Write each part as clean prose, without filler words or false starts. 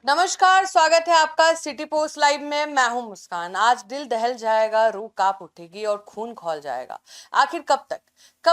नमस्कार, स्वागत है आपका सिटी पोस्ट लाइव में। मैं हूं मुस्कान। आज दिल दहल जाएगा, रूह कांप उठेगी और खून खौल जाएगा। आखिर कब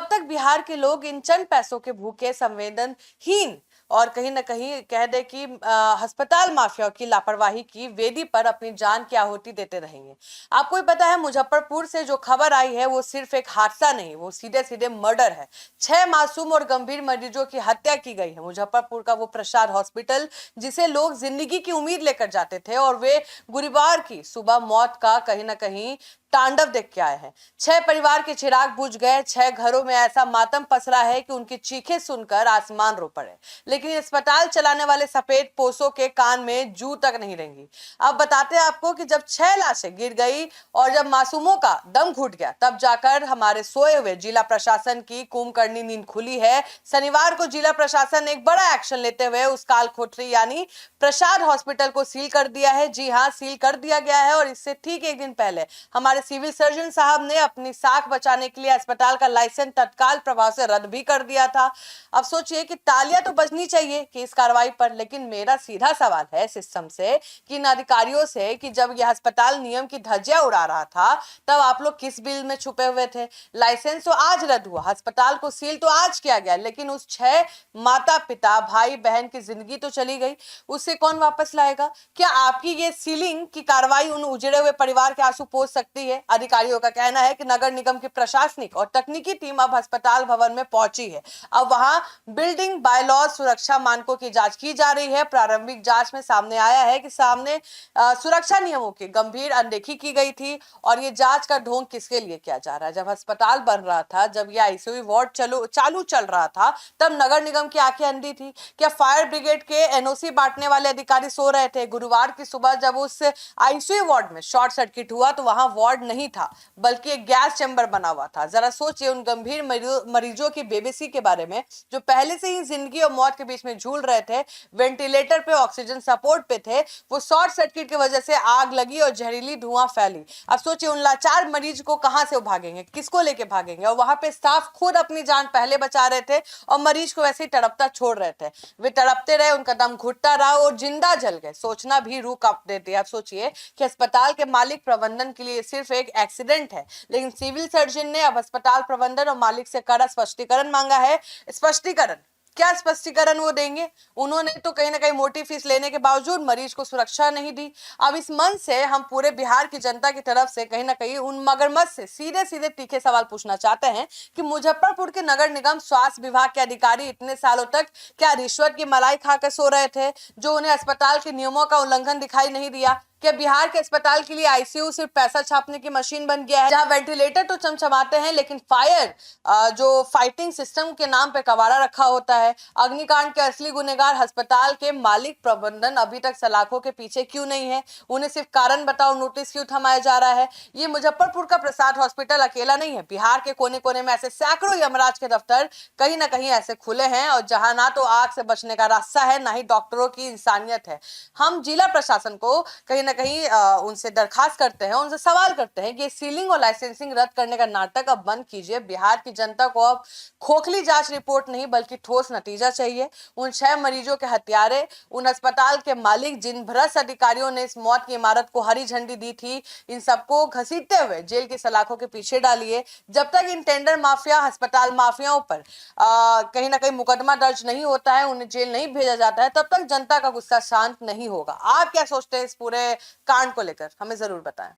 तक बिहार के लोग इन चंद पैसों के भूखे, संवेदनहीन और कहीं ना कहीं कह दे कि अस्पताल माफिया की लापरवाही की वेदी पर अपनी जान की आहुति देते रहेंगे। आपको ही पता है, मुजफ्फरपुर से जो खबर आई है वो सिर्फ एक हादसा नहीं, वो सीधे सीधे मर्डर है। 6 मासूम और गंभीर मरीजों की हत्या की गई है। मुजफ्फरपुर का वो प्रसाद हॉस्पिटल जिसे लोग जिंदगी की उम्मीद लेकर जाते थे, और वे गुरुवार की सुबह मौत का कहीं ना कहीं तांडव देख के आए हैं। 6 परिवार के चिराग बुझ गए। 6 घरों में ऐसा मातम पसरा है कि उनकी चीखें सुनकर आसमान रो पड़े। लेकिन अस्पताल चलाने वाले सफेद पोसों के कान में जू तक नहीं रेंगी। अब बताते हैं आपको कि जब 6 लाशें गिर गई और जब मासूमों का दम घुट गया, तब जाकर हमारे सोए हुए जिला प्रशासन की कुंभकर्णी नींद खुली है। शनिवार को जिला प्रशासन ने एक बड़ा एक्शन लेते हुए उस काल कोठरी यानी प्रसाद हॉस्पिटल को सील कर दिया है। जी हाँ, सील कर दिया गया है। और इससे ठीक एक दिन पहले हमारे सिविल सर्जन साहब ने अपनी साख बचाने के लिए अस्पताल का लाइसेंस तत्काल प्रभाव से रद्द भी कर दिया था। अब सोचिए कि तालियां तो बजनी चाहिए कि इस कार्रवाई पर, लेकिन मेरा सीधा सवाल है सिस्टम से, कि इन अधिकारियों से, कि जब यह अस्पताल नियम की धज्जियां उड़ा रहा था तब आप लोग किस बिल में छुपे हुए थे? लाइसेंस तो आज रद्द हुआ, अस्पताल को सील तो आज किया गया, लेकिन उस 6 माता पिता, भाई बहन की जिंदगी तो चली गई। उसे कौन वापस लाएगा? क्या आपकी ये सीलिंग की कार्रवाई उन उजड़े हुए परिवार के आंसू पोंछ सकती है? अधिकारियों का कहना है कि नगर निगम की प्रशासनिक और तकनीकी टीम अब अस्पताल भवन में पहुंची है। अब वहां बिल्डिंग बायलॉज, सुरक्षा मानकों की जांच की जा रही है। प्रारंभिक जांच में सामने आया है कि सुरक्षा नियमों की गंभीर अनदेखी की गई थी। और ये जांच का ढोंग किसके लिए किया जा रहा है? जब अस्पताल बन रहा था, जब ये आईसीयू वार्ड चालू चल रहा था, तब नगर निगम की आंखें अंधी थी क्या? फायर ब्रिगेड के एनओसी बांटने वाले अधिकारी सो रहे थे? गुरुवार की सुबह जब उस आईसीयू वार्ड में शॉर्ट सर्किट हुआ तो वहां वार्ड नहीं था, बल्कि एक गैस चैम्बर बना हुआ था। जरा सोचिए उन गंभीर मरीजों की बेबसी के बारे में, जो पहले से ही जिंदगी और मौत के बीच में झूल रहे थे, वेंटिलेटर पे, ऑक्सीजन सपोर्ट पे थे। वो शॉर्ट सर्किट की वजह से आग लगी और जहरीली धुआं फैली। अब सोचिए उन लाचार मरीज को कहां से भागेंगे, किसको लेके भागेंगे? और वहां पे स्टाफ खुद अपनी जान पहले बचा रहे थे और मरीज को वैसे ही तड़पता छोड़ रहे थे। वे तड़पते रहे, उनका दम घुटता रहा और जिंदा जल गए। सोचना भी रूह कांप देती है। आप सोचिए कि अस्पताल के मालिक प्रबंधन के लिए सिर्फ एक एक्सीडेंट है, लेकिन सिविल सर्जन ने अब अस्पताल प्रबंधन और मालिक से कड़ा स्पष्टीकरण मांगा है। स्पष्टीकरण क्या स्पष्टीकरण वो देंगे? उन्होंने तो कहीं ना कहीं मोटी फीस लेने के बावजूद मरीज को सुरक्षा नहीं दी। अब इस मन से हम पूरे बिहार की जनता की तरफ से कहीं ना कहीं उन मगरमच्छ से सीधे सीधे तीखे सवाल पूछना चाहते हैं कि मुजफ्फरपुर के नगर निगम स्वास्थ्य विभाग के अधिकारी इतने सालों तक क्या रिश्वत की मलाई खाकर सो रहे थे, जो उन्हें अस्पताल के नियमों का उल्लंघन दिखाई नहीं दिया? क्या बिहार के अस्पताल के लिए आईसीयू सिर्फ पैसा छापने की मशीन बन गया है, जहां वेंटिलेटर तो चमचमाते हैं लेकिन जो फाइटिंग सिस्टम के नाम पे कबाड़ा रखा होता है? अग्निकांड के असली गुनेगार अस्पताल के मालिक प्रबंधन अभी तक सलाखों के पीछे क्यों नहीं है? उन्हें सिर्फ कारण बताओ नोटिस क्यों थमाया जा रहा है? ये मुजफ्फरपुर का प्रसाद हॉस्पिटल अकेला नहीं है। बिहार के कोने कोने में ऐसे सैकड़ों यमराज के दफ्तर कहीं ना कहीं ऐसे खुले हैं, और जहां ना तो आग से बचने का रास्ता है, ना ही डॉक्टरों की इंसानियत है। हम जिला प्रशासन को कहीं ना कहीं उनसे दरखास्त करते हैं, उनसे सवाल करते हैं कि सीलिंग और लाइसेंसिंग रद्द करने का नाटक अब बंद कीजिए। बिहार की जनता को अब खोखली जांच रिपोर्ट नहीं, बल्कि ठोस नतीजा चाहिए। उन 6 मरीजों के हत्यारे, उन अस्पताल के मालिक, जिन भ्रष्ट अधिकारियों ने इस मौत की इमारत को हरी झंडी दी थी, इन सबको घसीटते हुए जेल की सलाखों के पीछे डालिए। जब तक इन टेंडर माफिया, अस्पताल माफियाओं पर कहीं ना कहीं मुकदमा दर्ज नहीं होता है, उन्हें जेल नहीं भेजा जाता है, तब तक जनता का गुस्सा शांत नहीं होगा। आप क्या सोचते हैं इस पूरे कांड को लेकर? हमें जरूर बताएं।